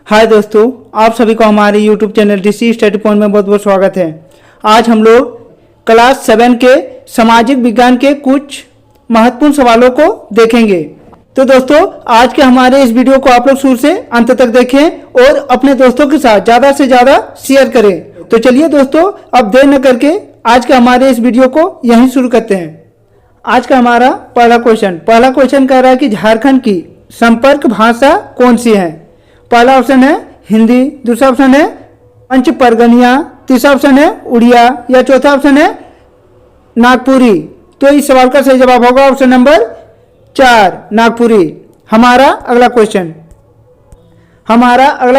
हाय दोस्तों, आप सभी को हमारे YouTube channel DC study point में बहुत बहुत स्वागत है। आज हम लोग क्लास 7 के सामाजिक विज्ञान के कुछ महत्वपूर्ण सवालों को देखेंगे। तो दोस्तों, आज के हमारे इस वीडियो को आप लोग शुरू से अंत तक देखें और अपने दोस्तों के साथ ज़्यादा से ज़्यादा शेयर करें। तो चलिए दोस्तों, अब देर न करके आज के हमारे इस वीडियो को यहीं शुरू करते हैं। आज का हमारा पहला क्वेश्चन कह रहा है कि झारखंड की संपर्क भाषा कौन सी है। पहला ऑप्शन है हिंदी, दूसरा ऑप्शन है पंच परगनिया, तीसरा ऑप्शन है उड़िया या चौथा ऑप्शन है नागपुरी। तो इस सवाल का सही जवाब होगा ऑप्शन नंबर 4 नागपुरी। हमारा अगला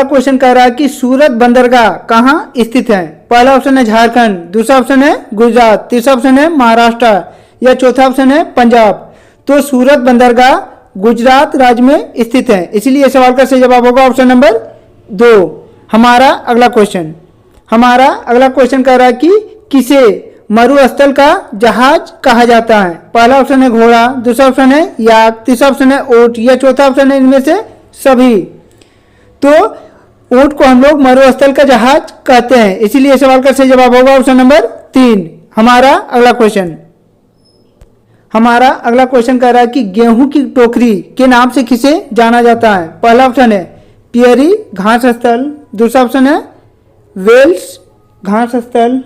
क्वेश्चन कह रहा है कि सूरत बंदरगाह कहाँ स्थित है। पहला ऑप्शन है झारखंड, दूसरा ऑप्शन है गुजरात, तीसरा ऑप्शन है महाराष्ट्र या चौथा ऑप्शन है पंजाब। तो सूरत बंदरगाह गुजरात राज्य में स्थित है, इसलिए सवाल का सही जवाब होगा ऑप्शन नंबर 2। हमारा अगला क्वेश्चन कह रहा है कि किसे मरुस्थल का जहाज कहा जाता है। पहला ऑप्शन है घोड़ा, दूसरा ऑप्शन है याक, तीसरा ऑप्शन है ऊंट या चौथा ऑप्शन है इनमें से सभी। तो ऊंट को हम लोग मरुस्थल का जहाज कहते हैं, इसीलिए सवाल का सही जवाब होगा ऑप्शन नंबर 3। हमारा अगला क्वेश्चन कह रहा है कि गेहूं की टोकरी के नाम से किसे जाना जाता है। पहला ऑप्शन है पियरी घास स्थल, दूसरा ऑप्शन है वेल्स घास स्थल,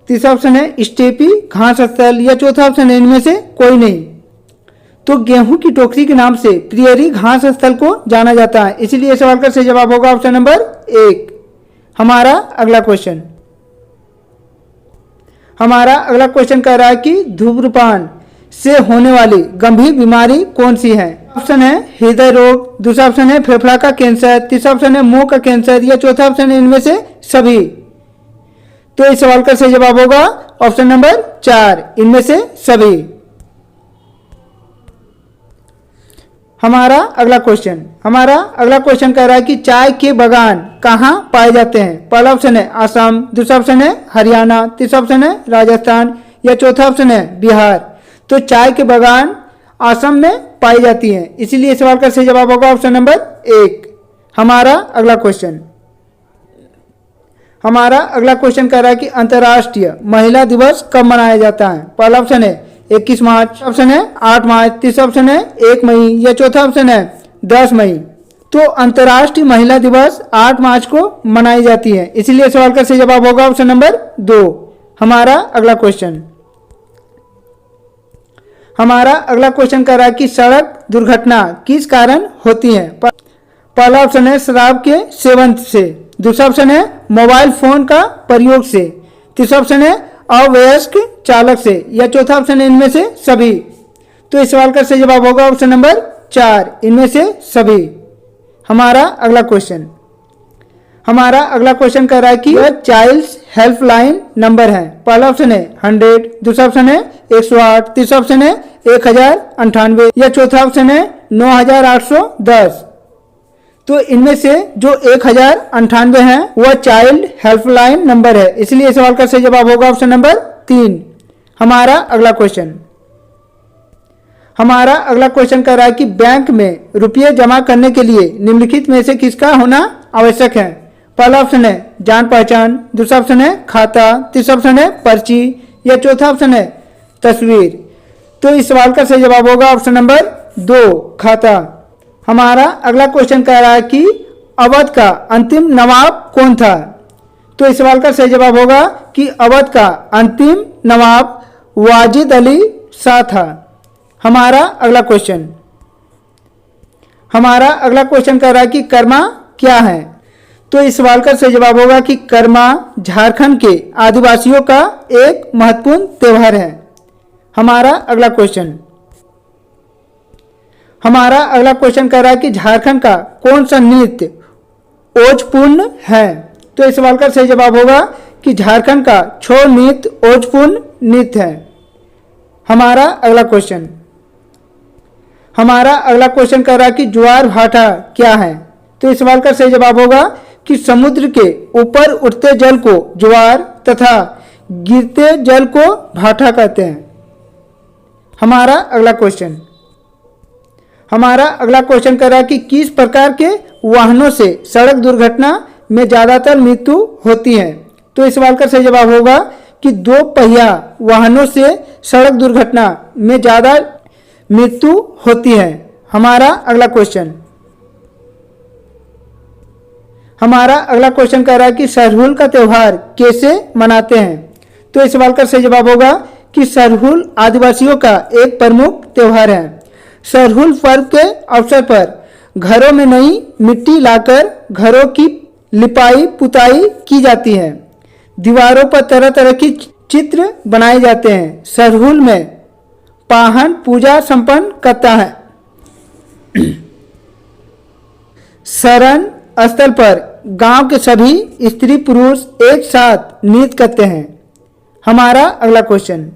तीसरा ऑप्शन है स्टेपी घास स्थल या चौथा ऑप्शन है इनमें से कोई नहीं। तो गेहूं की टोकरी के नाम से पियरी घास स्थल को जाना जाता है, इसीलिए सवाल का सही जवाब होगा ऑप्शन नंबर 1। हमारा अगला क्वेश्चन कह रहा है कि धूम्रपान से होने वाली गंभीर बीमारी कौन सी है। ऑप्शन है हृदय रोग, दूसरा ऑप्शन है फेफड़ा का कैंसर, तीसरा ऑप्शन है मुंह का कैंसर या चौथा ऑप्शन है इनमें से सभी। तो इस सवाल का सही जवाब होगा ऑप्शन नंबर 4 इनमें से सभी। हमारा अगला क्वेश्चन कह रहा है कि चाय के बागान कहाँ पाए जाते हैं। पहला ऑप्शन है असम, दूसरा ऑप्शन है हरियाणा, तीसरा ऑप्शन है राजस्थान या चौथा ऑप्शन है बिहार। तो चाय के बागान असम में पाई जाती हैं, इसीलिए सवाल का सही जवाब होगा ऑप्शन नंबर 1। हमारा अगला क्वेश्चन कह रहा है कि अंतर्राष्ट्रीय महिला दिवस कब मनाया जाता है। पहला ऑप्शन है 21 मार्च, ऑप्शन है 8 मार्च, तीसरा ऑप्शन है 1 मई या चौथा ऑप्शन है 10 मई। तो अंतर्राष्ट्रीय महिला दिवस 8 मार्च को मनाई जाती है, इसीलिए सवाल का सही जवाब होगा ऑप्शन नंबर 2। हमारा अगला क्वेश्चन कह रहा है कि सड़क दुर्घटना किस कारण होती है। पहला ऑप्शन है शराब के सेवन से, दूसरा ऑप्शन है मोबाइल फोन का प्रयोग से, तीसरा ऑप्शन है अवयस्क चालक से या चौथा ऑप्शन है इनमें से सभी। तो इस सवाल का सही जवाब होगा ऑप्शन नंबर 4 इनमें से सभी। हमारा अगला क्वेश्चन कह रहा है कि यह चाइल्ड्स हेल्पलाइन नंबर है। पहला ऑप्शन है 100, दूसरा ऑप्शन है 108, तीसरा ऑप्शन है 1098 या चौथा ऑप्शन है 9810। तो इनमें से जो 1098 है वह चाइल्ड हेल्पलाइन नंबर है, इसलिए सवाल का सही जवाब होगा ऑप्शन नंबर 3। हमारा अगला क्वेश्चन कह रहा है कि बैंक में रुपये जमा करने के लिए निम्नलिखित में से किसका होना आवश्यक है। पहला ऑप्शन है जान पहचान, दूसरा ऑप्शन है खाता, तीसरा ऑप्शन है पर्ची या चौथा ऑप्शन है तस्वीर। तो इस सवाल का सही जवाब होगा ऑप्शन नंबर 2 खाता। हमारा अगला क्वेश्चन कह रहा है कि अवध का अंतिम नवाब कौन था। तो इस सवाल का सही जवाब होगा कि अवध का अंतिम नवाब वाजिद अली शाह था। हमारा अगला क्वेश्चन कह रहा है कि कर्मा क्या है। तो इस सवाल का सही जवाब होगा कि कर्मा झारखंड के आदिवासियों का एक महत्वपूर्ण त्योहार है। हमारा अगला क्वेश्चन कह रहा है कि झारखंड का कौन सा नृत्य ओजपूर्ण है। तो इस सवाल का सही जवाब होगा कि झारखंड का छौ नृत्य ओजपूर्ण नृत्य है। हमारा अगला क्वेश्चन कह रहा है कि ज्वार भाटा क्या है। तो इस सवाल का सही जवाब होगा कि समुद्र के ऊपर उठते जल को ज्वार तथा गिरते जल को भाटा कहते हैं। हमारा अगला क्वेश्चन कह रहा है कि किस प्रकार के वाहनों से सड़क दुर्घटना में ज़्यादातर मृत्यु होती है? तो इस सवाल का सही जवाब होगा कि 2 पहिया वाहनों से सड़क दुर्घटना में ज़्यादा मृत्यु होती है। हमारा अगला क्वेश्चन कह रहा है कि सरहुल का त्यौहार कैसे मनाते हैं? तो इस सवाल का सही जवाब होगा कि सरहुल आदिवासियों का एक प्रमुख त्यौहार है। सरहुल पर्व के अवसर पर घरों में नई मिट्टी लाकर घरों की लिपाई पुताई की जाती है। दीवारों पर तरह तरह की चित्र बनाए जाते हैं। सरहुल में पाहन पूजा संपन्न करता है। शरण स्थल पर गांव के सभी स्त्री पुरुष एक साथ नृत्य करते हैं। हमारा अगला क्वेश्चन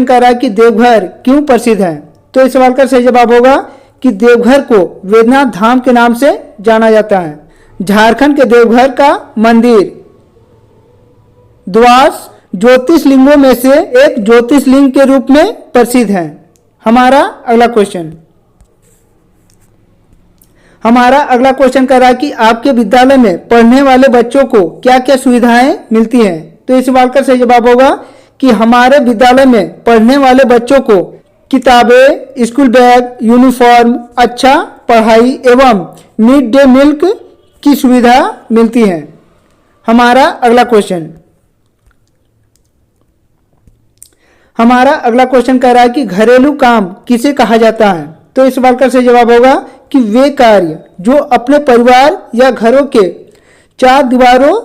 कह रहा है कि देवघर क्यों प्रसिद्ध है? तो इस सवाल का सही जवाब होगा कि देवघर को वैद्यनाथ धाम के नाम से जाना जाता है। झारखंड के देवघर का मंदिर द्वादश ज्योतिर्लिंगों में से एक ज्योतिर्लिंग के रूप में प्रसिद्ध है। हमारा अगला क्वेश्चन कह रहा है कि आपके विद्यालय में पढ़ने वाले बच्चों को क्या क्या सुविधाएं मिलती हैं? तो इस सवाल का सही जवाब होगा कि हमारे विद्यालय में पढ़ने वाले बच्चों को किताबें, स्कूल बैग, यूनिफॉर्म, अच्छा पढ़ाई एवं मिड डे मील की सुविधा मिलती है। हमारा अगला क्वेश्चन कह रहा है कि घरेलू काम किसे कहा जाता है? तो इस सवाल का सही जवाब होगा कि वे कार्य जो अपने परिवार या घरों के 4 दीवारों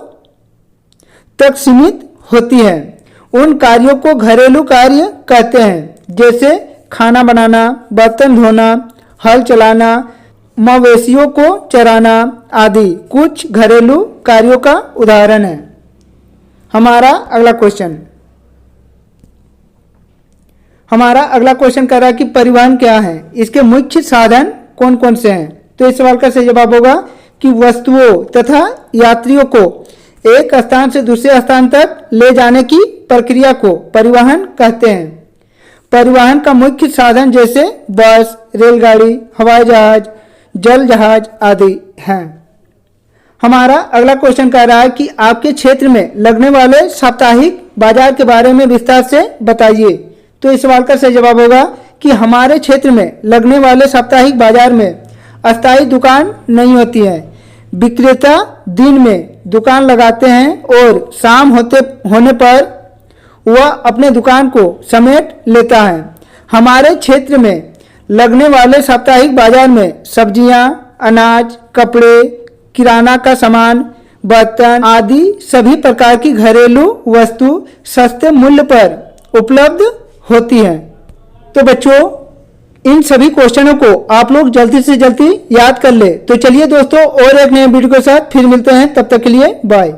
तक सीमित होती है, उन कार्यों को घरेलू कार्य कहते हैं। जैसे खाना बनाना, बर्तन धोना, हल चलाना, मवेशियों को चराना आदि कुछ घरेलू कार्यों का उदाहरण है। हमारा अगला क्वेश्चन कह रहा है कि परिवहन क्या है? इसके मुख्य साधन कौन कौन से हैं? तो इस सवाल का सही जवाब होगा कि वस्तुओं तथा यात्रियों को एक स्थान से दूसरे स्थान तक ले जाने की प्रक्रिया को परिवहन कहते हैं। परिवहन का मुख्य साधन जैसे बस, रेलगाड़ी, हवाई जहाज, जल जहाज आदि हैं। हमारा अगला क्वेश्चन कह रहा है कि आपके क्षेत्र में लगने वाले साप्ताहिक बाजार के बारे में विस्तार से बताइए। तो इस सवाल का सही जवाब होगा कि हमारे क्षेत्र में लगने वाले साप्ताहिक बाजार में अस्थायी दुकान नहीं होती है। विक्रेता दिन में दुकान लगाते हैं और शाम होने पर वह अपने दुकान को समेट लेता है। हमारे क्षेत्र में लगने वाले साप्ताहिक बाजार में सब्जियां, अनाज, कपड़े, किराना का सामान, बर्तन आदि सभी प्रकार की घरेलू वस्तु सस्ते मूल्य पर उपलब्ध होती हैं। तो बच्चों, इन सभी क्वेश्चनों को आप लोग जल्दी से जल्दी याद कर ले। तो चलिए दोस्तों, और एक नए वीडियो के साथ फिर मिलते हैं। तब तक के लिए बाय।